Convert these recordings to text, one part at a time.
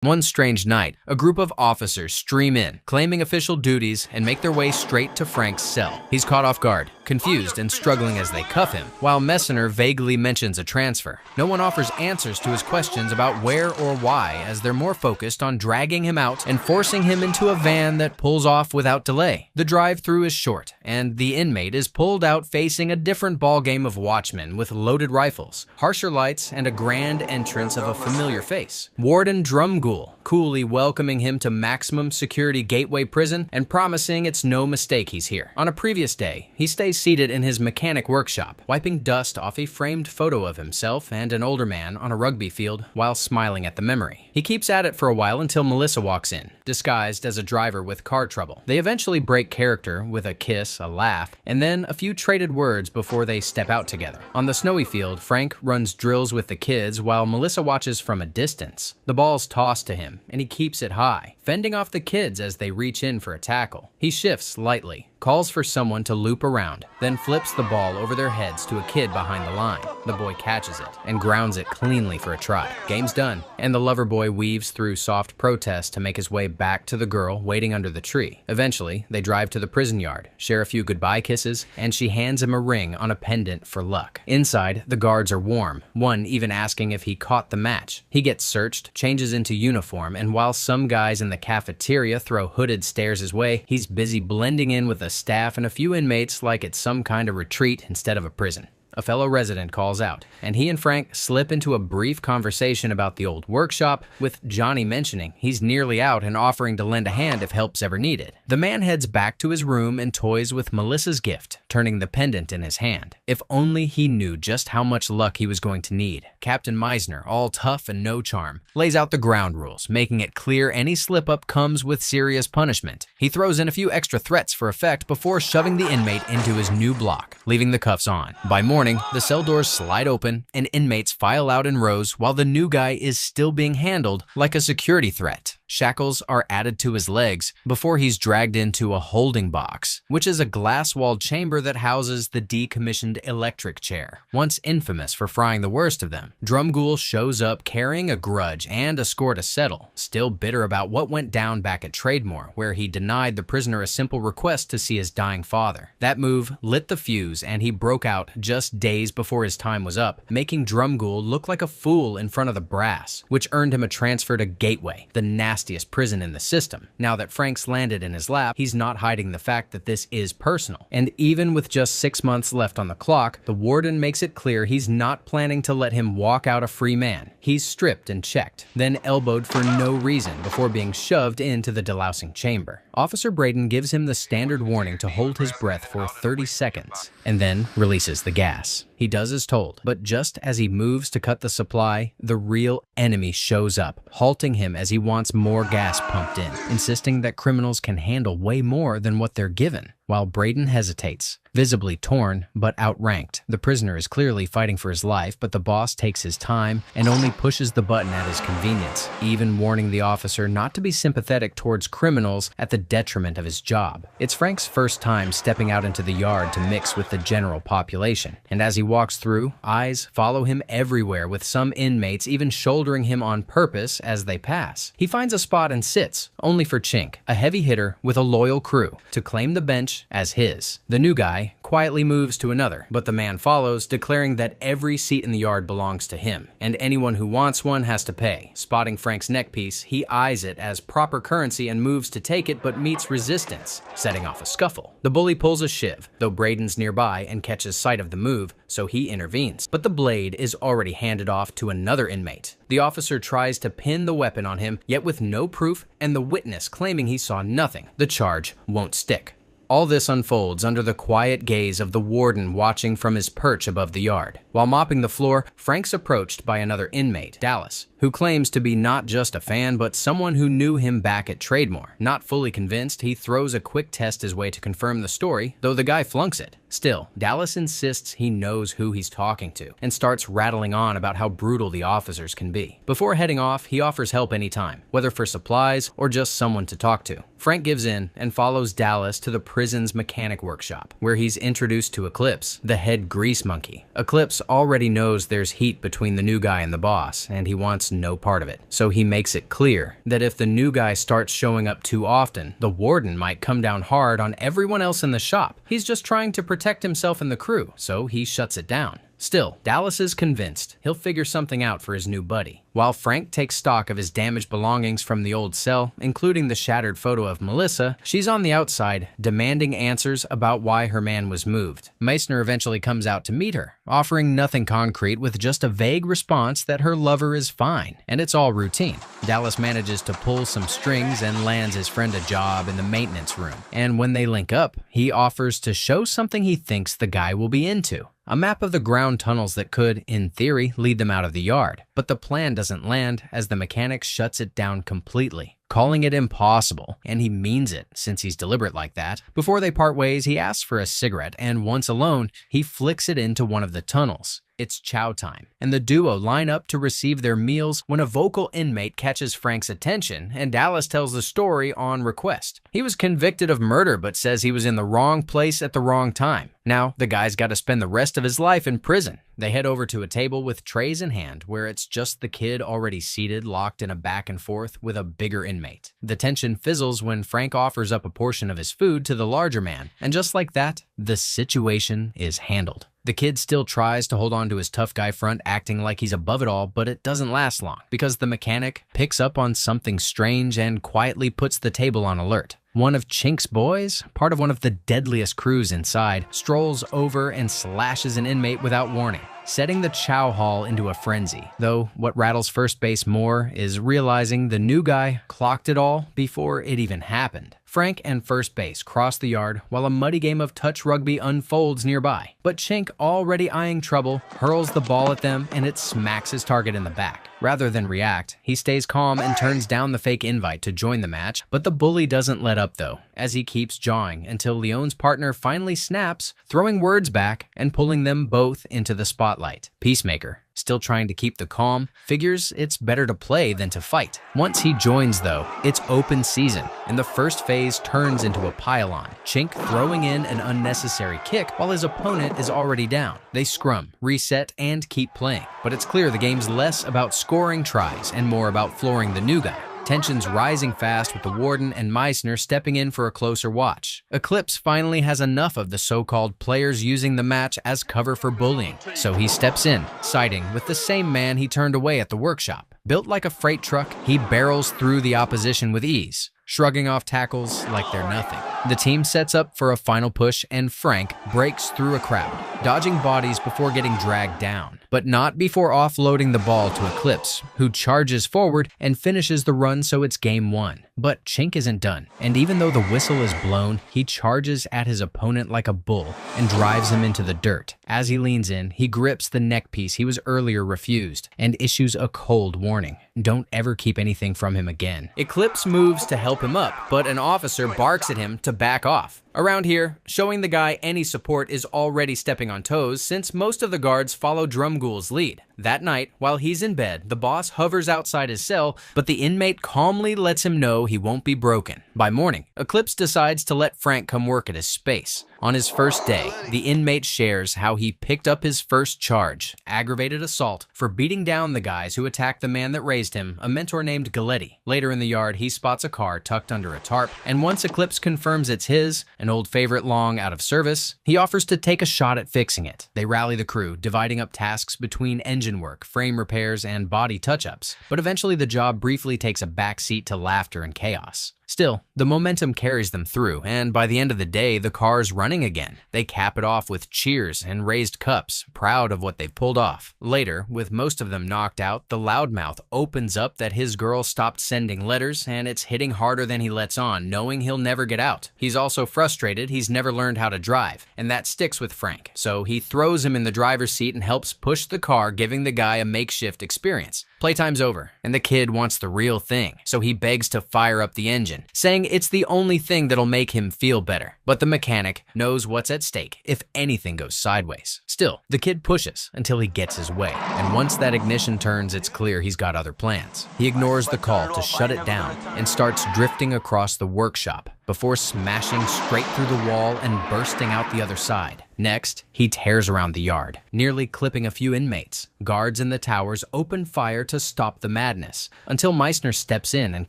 One strange night, a group of officers stream in, claiming official duties, and make their way straight to Frank's cell. He's caught off guard, confused and struggling as they cuff him, while Messner vaguely mentions a transfer. No one offers answers to his questions about where or why, as they're more focused on dragging him out and forcing him into a van that pulls off without delay. The drive-through is short, and the inmate is pulled out facing a different ballgame of watchmen with loaded rifles, harsher lights, and a grand entrance of a familiar face. Warden Drumgoole, coolly welcoming him to maximum security Gateway Prison and promising it's no mistake he's here. On a previous day, he stays seated in his mechanic workshop, wiping dust off a framed photo of himself and an older man on a rugby field while smiling at the memory. He keeps at it for a while until Melissa walks in, disguised as a driver with car trouble. They eventually break character with a kiss, a laugh, and then a few traded words before they step out together. On the snowy field, Frank runs drills with the kids while Melissa watches from a distance. The ball's tossed to him, and he keeps it high, fending off the kids as they reach in for a tackle. He shifts lightly, calls for someone to loop around, then flips the ball over their heads to a kid behind the line. The boy catches it and grounds it cleanly for a try. Game's done, and the lover boy weaves through soft protest to make his way back to the girl waiting under the tree. Eventually, they drive to the prison yard, share a few goodbye kisses, and she hands him a ring on a pendant for luck. Inside, the guards are warm, one even asking if he caught the match. He gets searched, changes into uniform, and while some guys in the cafeteria throw hooded stares his way, he's busy blending in with the staff and a few inmates like it's some kind of retreat instead of a prison. A fellow resident calls out, and he and Frank slip into a brief conversation about the old workshop, with Johnny mentioning he's nearly out and offering to lend a hand if help's ever needed. The man heads back to his room and toys with Melissa's gift, turning the pendant in his hand. If only he knew just how much luck he was going to need. Captain Meisner, all tough and no charm, lays out the ground rules, making it clear any slip-up comes with serious punishment. He throws in a few extra threats for effect before shoving the inmate into his new block, leaving the cuffs on. By morning, the cell doors slide open and inmates file out in rows while the new guy is still being handled like a security threat. Shackles are added to his legs before he's dragged into a holding box, which is a glass-walled chamber that houses the decommissioned electric chair, once infamous for frying the worst of them. Drumgoole shows up carrying a grudge and a score to settle, still bitter about what went down back at Trademore, where he denied the prisoner a simple request to see his dying father. That move lit the fuse, and he broke out just days before his time was up, making Drumgoole look like a fool in front of the brass, which earned him a transfer to Gateway, the nastiest prison in the system. Now that Frank's landed in his lap, he's not hiding the fact that this is personal. And even with just 6 months left on the clock, the warden makes it clear he's not planning to let him walk out a free man. He's stripped and checked, then elbowed for no reason before being shoved into the delousing chamber. Officer Braden gives him the standard warning to hold his breath for 30 seconds, and then releases the gas. He does as told, but just as he moves to cut the supply, the real enemy shows up, halting him as he wants more gas pumped in, insisting that criminals can handle way more than what they're given. While Braden hesitates, visibly torn but outranked. The prisoner is clearly fighting for his life, but the boss takes his time and only pushes the button at his convenience, even warning the officer not to be sympathetic towards criminals at the detriment of his job. It's Frank's first time stepping out into the yard to mix with the general population, and as he walks through, eyes follow him everywhere, with some inmates even shouldering him on purpose as they pass. He finds a spot and sits, only for Chink, a heavy hitter with a loyal crew, to claim the bench as his. The new guy quietly moves to another, but the man follows, declaring that every seat in the yard belongs to him, and anyone who wants one has to pay. Spotting Frank's neckpiece, he eyes it as proper currency and moves to take it, but meets resistance, setting off a scuffle. The bully pulls a shiv, though Braden's nearby and catches sight of the move, so he intervenes. But the blade is already handed off to another inmate. The officer tries to pin the weapon on him, yet with no proof and the witness claiming he saw nothing. The charge won't stick. All this unfolds under the quiet gaze of the warden watching from his perch above the yard. While mopping the floor, Frank's approached by another inmate, Dallas, who claims to be not just a fan, but someone who knew him back at Trademore. Not fully convinced, he throws a quick test his way to confirm the story, though the guy flunks it. Still, Dallas insists he knows who he's talking to, and starts rattling on about how brutal the officers can be. Before heading off, he offers help anytime, whether for supplies or just someone to talk to. Frank gives in and follows Dallas to the prison's mechanic workshop, where he's introduced to Eclipse, the head grease monkey. Eclipse already knows there's heat between the new guy and the boss, and he wants no part of it. So he makes it clear that if the new guy starts showing up too often, the warden might come down hard on everyone else in the shop. He's just trying to protect himself and the crew, so he shuts it down. Still, Dallas is convinced he'll figure something out for his new buddy. While Frank takes stock of his damaged belongings from the old cell, including the shattered photo of Melissa, she's on the outside, demanding answers about why her man was moved. Meissner eventually comes out to meet her, offering nothing concrete with just a vague response that her lover is fine, and it's all routine. Dallas manages to pull some strings and lands his friend a job in the maintenance room. And when they link up, he offers to show something he thinks the guy will be into. A map of the ground tunnels that could, in theory, lead them out of the yard. But the plan doesn't land as the mechanic shuts it down completely, calling it impossible, and he means it since he's deliberate like that. Before they part ways, he asks for a cigarette, and once alone, he flicks it into one of the tunnels. It's chow time, and the duo line up to receive their meals when a vocal inmate catches Frank's attention, and Dallas tells the story on request. He was convicted of murder, but says he was in the wrong place at the wrong time. Now, the guy's got to spend the rest of his life in prison. They head over to a table with trays in hand, where it's just the kid already seated, locked in a back and forth with a bigger inmate. The tension fizzles when Frank offers up a portion of his food to the larger man, and just like that, the situation is handled. The kid still tries to hold on to his tough guy front, acting like he's above it all, but it doesn't last long, because the mechanic picks up on something strange and quietly puts the table on alert. One of Chink's boys, part of one of the deadliest crews inside, strolls over and slashes an inmate without warning, setting the chow hall into a frenzy. Though what rattles first base more is realizing the new guy clocked it all before it even happened. Frank and first base cross the yard while a muddy game of touch rugby unfolds nearby. But Chink, already eyeing trouble, hurls the ball at them and it smacks his target in the back. Rather than react, he stays calm and turns down the fake invite to join the match, but the bully doesn't let up though, as he keeps jawing until Leon's partner finally snaps, throwing words back and pulling them both into the spotlight. Peacemaker, still trying to keep the calm, figures it's better to play than to fight. Once he joins though, it's open season, and the first phase turns into a pile-on, Chink throwing in an unnecessary kick while his opponent is already down. They scrum, reset, and keep playing, but it's clear the game's less about scoring tries and more about flooring the new guy. Tensions rising fast with the warden and Meissner stepping in for a closer watch. Eclipse finally has enough of the so-called players using the match as cover for bullying, so he steps in, siding with the same man he turned away at the workshop. Built like a freight truck, he barrels through the opposition with ease, shrugging off tackles like they're nothing. The team sets up for a final push and Frank breaks through a crowd, dodging bodies before getting dragged down, but not before offloading the ball to Eclipse, who charges forward and finishes the run so it's game one. But Chink isn't done, and even though the whistle is blown, he charges at his opponent like a bull and drives him into the dirt. As he leans in, he grips the neck piece he was earlier refused and issues a cold warning. Don't ever keep anything from him again. Eclipse moves to help him up, but an officer barks at him to back off. Around here, showing the guy any support is already stepping on toes since most of the guards follow Drumgool's lead. That night, while he's in bed, the boss hovers outside his cell, but the inmate calmly lets him know he won't be broken. By morning, Eclipse decides to let Frank come work at his space. On his first day, the inmate shares how he picked up his first charge, aggravated assault, for beating down the guys who attacked the man that raised him, a mentor named Galletti. Later in the yard, he spots a car tucked under a tarp, and once Eclipse confirms it's his, an old favorite long out of service, he offers to take a shot at fixing it. They rally the crew, dividing up tasks between engine work, frame repairs, and body touch-ups, but eventually the job briefly takes a backseat to laughter and chaos. Still, the momentum carries them through, and by the end of the day, the car's running again. They cap it off with cheers and raised cups, proud of what they've pulled off. Later, with most of them knocked out, the loudmouth opens up that his girl stopped sending letters, and it's hitting harder than he lets on, knowing he'll never get out. He's also frustrated he's never learned how to drive, and that sticks with Frank. So he throws him in the driver's seat and helps push the car, giving the guy a makeshift experience. Playtime's over, and the kid wants the real thing, so he begs to fire up the engine, saying it's the only thing that'll make him feel better. But the mechanic knows what's at stake if anything goes sideways. Still, the kid pushes until he gets his way, and once that ignition turns, it's clear he's got other plans. He ignores the call to shut it down and starts drifting across the workshop, before smashing straight through the wall and bursting out the other side. Next, he tears around the yard, nearly clipping a few inmates. Guards in the towers open fire to stop the madness, until Meissner steps in and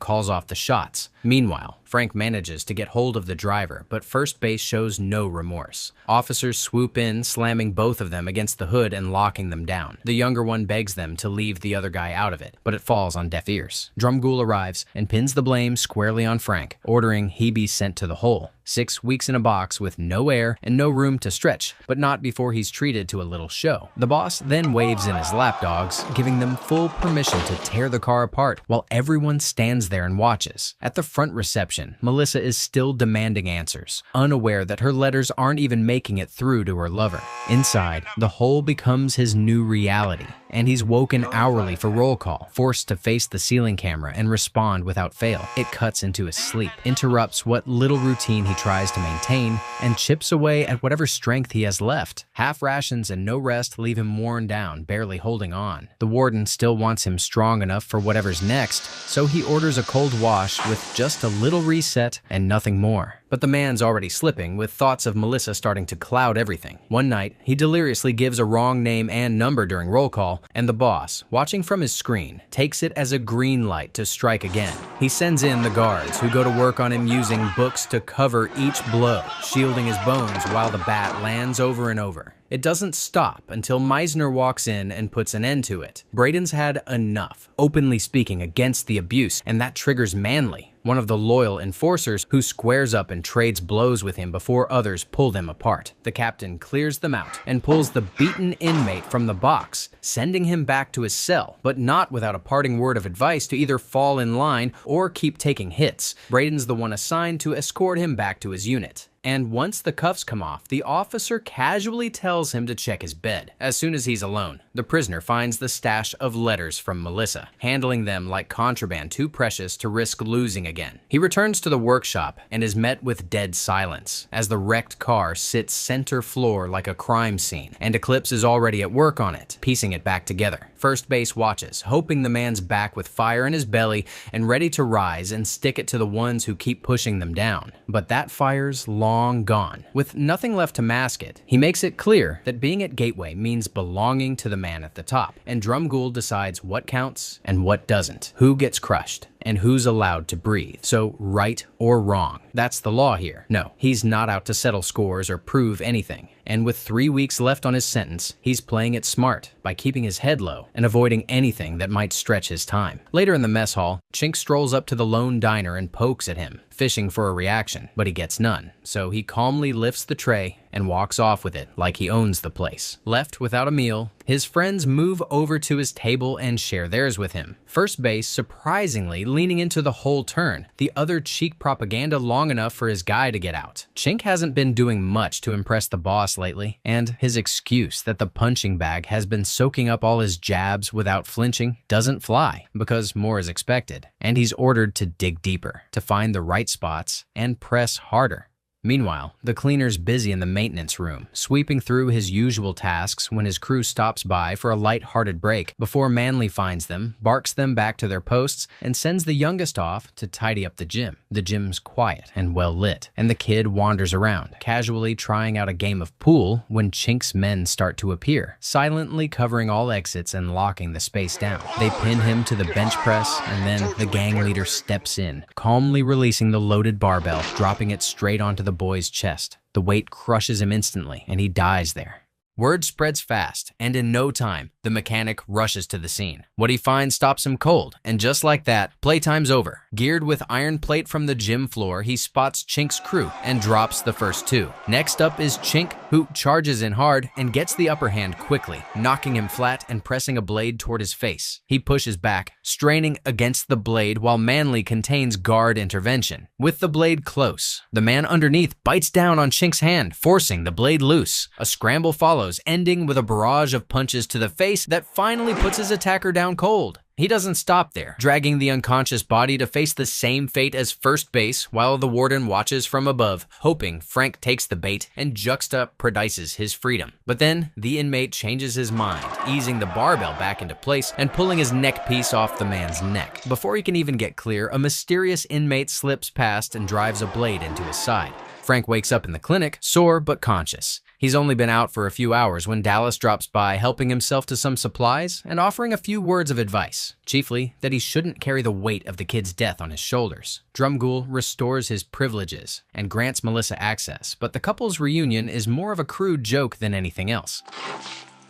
calls off the shots. Meanwhile, Frank manages to get hold of the driver, but First Base shows no remorse. Officers swoop in, slamming both of them against the hood and locking them down. The younger one begs them to leave the other guy out of it, but it falls on deaf ears. Drumgoole arrives and pins the blame squarely on Frank, ordering he be sent to the hole. 6 weeks in a box with no air and no room to stretch, but not before he's treated to a little show. The boss then waves in his lapdogs, giving them full permission to tear the car apart while everyone stands there and watches. At the front reception, Melissa is still demanding answers, unaware that her letters aren't even making it through to her lover. Inside, the hole becomes his new reality, and he's woken hourly for roll call, forced to face the ceiling camera and respond without fail. It cuts into his sleep, interrupts what little routine he tries to maintain, and chips away at whatever strength he has left. Half rations and no rest leave him worn down, barely holding on. The warden still wants him strong enough for whatever's next, so he orders a cold wash with just a little reset and nothing more. But the man's already slipping, with thoughts of Melissa starting to cloud everything. One night, he deliriously gives a wrong name and number during roll call, and the boss, watching from his screen, takes it as a green light to strike again. He sends in the guards, who go to work on him using books to cover each blow, shielding his bones while the bat lands over and over. It doesn't stop until Meissner walks in and puts an end to it. Braden's had enough, openly speaking against the abuse, and that triggers Manley, one of the loyal enforcers, who squares up and trades blows with him before others pull them apart. The captain clears them out and pulls the beaten inmate from the box, sending him back to his cell, but not without a parting word of advice to either fall in line or keep taking hits. Braden's the one assigned to escort him back to his unit. And once the cuffs come off, the officer casually tells him to check his bed. As soon as he's alone, the prisoner finds the stash of letters from Melissa, handling them like contraband too precious to risk losing again. He returns to the workshop and is met with dead silence, as the wrecked car sits center floor like a crime scene, and Eclipse is already at work on it, piecing it back together. First Base watches, hoping the man's back with fire in his belly and ready to rise and stick it to the ones who keep pushing them down. But that fire's long gone. With nothing left to mask it, he makes it clear that being at Gateway means belonging to the man at the top, and Drumgoole decides what counts and what doesn't, who gets crushed, and who's allowed to breathe. So right or wrong, that's the law here. No, he's not out to settle scores or prove anything. And with 3 weeks left on his sentence, he's playing it smart by keeping his head low and avoiding anything that might stretch his time. Later in the mess hall, Chink strolls up to the lone diner and pokes at him, fishing for a reaction, but he gets none. So he calmly lifts the tray and walks off with it like he owns the place. Left without a meal, his friends move over to his table and share theirs with him. First Base surprisingly leaning into the whole turn, the other cheek propaganda long enough for his guy to get out. Chink hasn't been doing much to impress the boss lately, and his excuse that the punching bag has been soaking up all his jabs without flinching doesn't fly, because more is expected, and he's ordered to dig deeper, to find the right spots and press harder. Meanwhile, the cleaner's busy in the maintenance room, sweeping through his usual tasks when his crew stops by for a light-hearted break before Manley finds them, barks them back to their posts, and sends the youngest off to tidy up the gym. The gym's quiet and well-lit, and the kid wanders around, casually trying out a game of pool when Chink's men start to appear, silently covering all exits and locking the space down. They pin him to the bench press, and then the gang leader steps in, calmly releasing the loaded barbell, dropping it straight onto the boy's chest. The weight crushes him instantly, and he dies there. Word spreads fast, and in no time, the mechanic rushes to the scene. What he finds stops him cold, and just like that, playtime's over. Geared with iron plate from the gym floor, he spots Chink's crew and drops the first two. Next up is Chink, who charges in hard and gets the upper hand quickly, knocking him flat and pressing a blade toward his face. He pushes back, straining against the blade while Manley contains guard intervention. With the blade close, the man underneath bites down on Chink's hand, forcing the blade loose. A scramble follows, ending with a barrage of punches to the face that finally puts his attacker down cold. He doesn't stop there, dragging the unconscious body to face the same fate as first base while the warden watches from above, hoping Frank takes the bait and juxtaprodices his freedom. But then, the inmate changes his mind, easing the barbell back into place and pulling his neck piece off the man's neck. Before he can even get clear, a mysterious inmate slips past and drives a blade into his side. Frank wakes up in the clinic, sore but conscious. He's only been out for a few hours when Dallas drops by, helping himself to some supplies and offering a few words of advice, chiefly that he shouldn't carry the weight of the kid's death on his shoulders. Drumgoole restores his privileges and grants Melissa access, but the couple's reunion is more of a crude joke than anything else.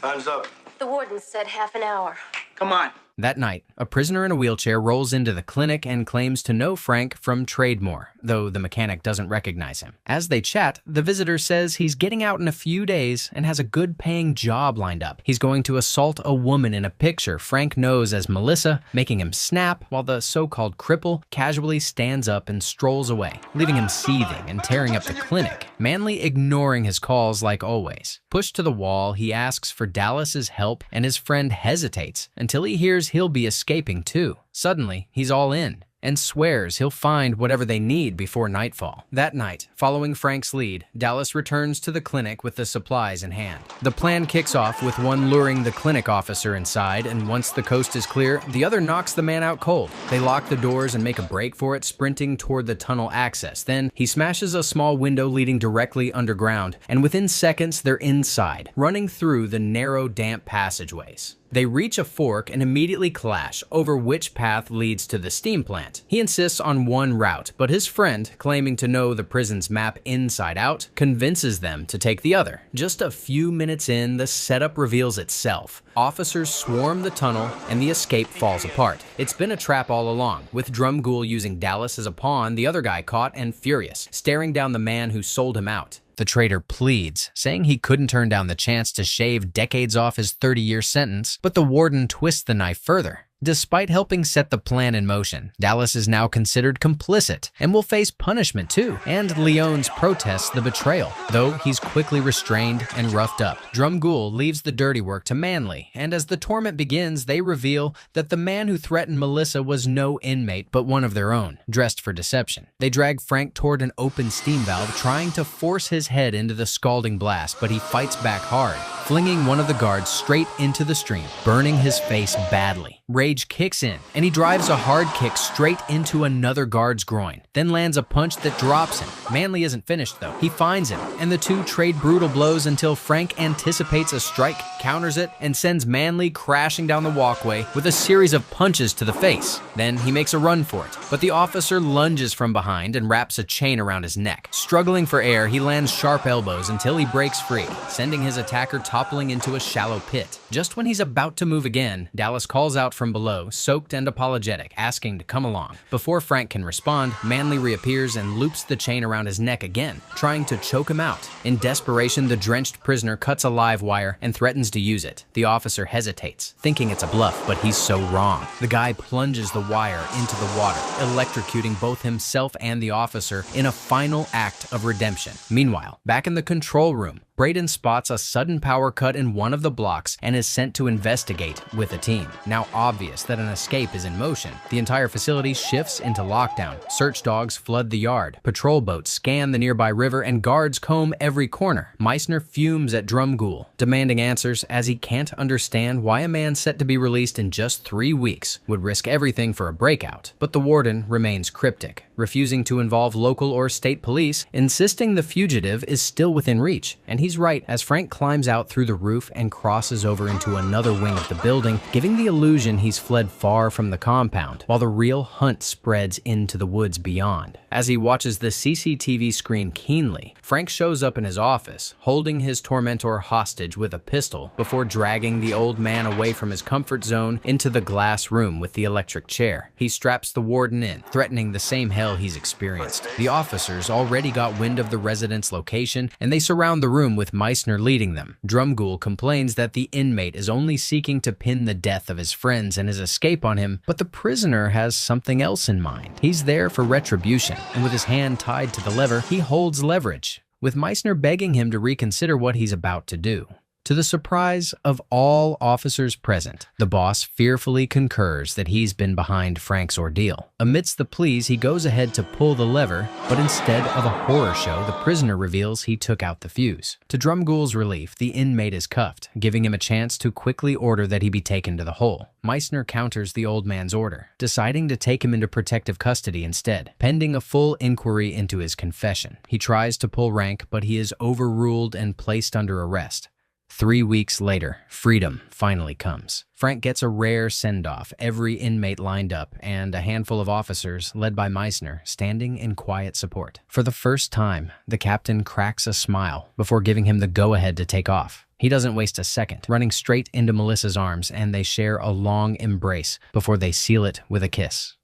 Time's up. The warden said half an hour. Come on. That night, a prisoner in a wheelchair rolls into the clinic and claims to know Frank from Trademore, though the mechanic doesn't recognize him. As they chat, the visitor says he's getting out in a few days and has a good-paying job lined up. He's going to assault a woman in a picture Frank knows as Melissa, making him snap while the so-called cripple casually stands up and strolls away, leaving him seething and tearing up the clinic, Manley ignoring his calls like always. Pushed to the wall, he asks for Dallas's help and his friend hesitates until he hears he'll be escaping too. Suddenly, he's all in and swears he'll find whatever they need before nightfall. That night, following Frank's lead, Dallas returns to the clinic with the supplies in hand. The plan kicks off with one luring the clinic officer inside, and once the coast is clear, the other knocks the man out cold. They lock the doors and make a break for it, sprinting toward the tunnel access. Then, he smashes a small window leading directly underground, and within seconds, they're inside, running through the narrow, damp passageways. They reach a fork and immediately clash over which path leads to the steam plant. He insists on one route, but his friend, claiming to know the prison's map inside out, convinces them to take the other. Just a few minutes in, the setup reveals itself. Officers swarm the tunnel and the escape falls apart. It's been a trap all along, with Drumgoole using Dallas as a pawn, the other guy caught and furious, staring down the man who sold him out. The traitor pleads, saying he couldn't turn down the chance to shave decades off his 30-year sentence, but the warden twists the knife further. Despite helping set the plan in motion, Dallas is now considered complicit and will face punishment too, and Leone's protests the betrayal, though he's quickly restrained and roughed up. Drumgoole leaves the dirty work to Manley, and as the torment begins, they reveal that the man who threatened Melissa was no inmate but one of their own, dressed for deception. They drag Frank toward an open steam valve, trying to force his head into the scalding blast, but he fights back hard, flinging one of the guards straight into the stream, burning his face badly. Rage kicks in, and he drives a hard kick straight into another guard's groin, then lands a punch that drops him. Manley isn't finished though. He finds him, and the two trade brutal blows until Frank anticipates a strike, counters it, and sends Manley crashing down the walkway with a series of punches to the face. Then he makes a run for it, but the officer lunges from behind and wraps a chain around his neck. Struggling for air, he lands sharp elbows until he breaks free, sending his attacker toppling into a shallow pit. Just when he's about to move again, Dallas calls out from below, soaked and apologetic, asking to come along. Before Frank can respond, Manley reappears and loops the chain around his neck again, trying to choke him out. In desperation, the drenched prisoner cuts a live wire and threatens to use it. The officer hesitates, thinking it's a bluff, but he's so wrong. The guy plunges the wire into the water, electrocuting both himself and the officer in a final act of redemption. Meanwhile, back in the control room, Braden spots a sudden power cut in one of the blocks and is sent to investigate with a team. Now obvious that an escape is in motion, the entire facility shifts into lockdown. Search dogs flood the yard, patrol boats scan the nearby river, and guards comb every corner. Meissner fumes at Drumgoole, demanding answers as he can't understand why a man set to be released in just 3 weeks would risk everything for a breakout. But the warden remains cryptic, refusing to involve local or state police, insisting the fugitive is still within reach. And he's right, as Frank climbs out through the roof and crosses over into another wing of the building, giving the illusion he's fled far from the compound, while the real hunt spreads into the woods beyond. As he watches the CCTV screen keenly, Frank shows up in his office, holding his tormentor hostage with a pistol before dragging the old man away from his comfort zone into the glass room with the electric chair. He straps the warden in, threatening the same hell he's experienced. The officers already got wind of the resident's location, and they surround the room with Meissner leading them. Drumgoole complains that the inmate is only seeking to pin the death of his friends and his escape on him, but the prisoner has something else in mind. He's there for retribution, and with his hand tied to the lever, he holds leverage, with Meissner begging him to reconsider what he's about to do. To the surprise of all officers present, the boss fearfully concurs that he's been behind Frank's ordeal. Amidst the pleas, he goes ahead to pull the lever, but instead of a horror show, the prisoner reveals he took out the fuse. To Drumgool's relief, the inmate is cuffed, giving him a chance to quickly order that he be taken to the hole. Meissner counters the old man's order, deciding to take him into protective custody instead. Pending a full inquiry into his confession, he tries to pull rank, but he is overruled and placed under arrest. 3 weeks later, freedom finally comes. Frank gets a rare send-off, every inmate lined up, and a handful of officers, led by Meissner, standing in quiet support. For the first time, the captain cracks a smile before giving him the go-ahead to take off. He doesn't waste a second, running straight into Melissa's arms, and they share a long embrace before they seal it with a kiss.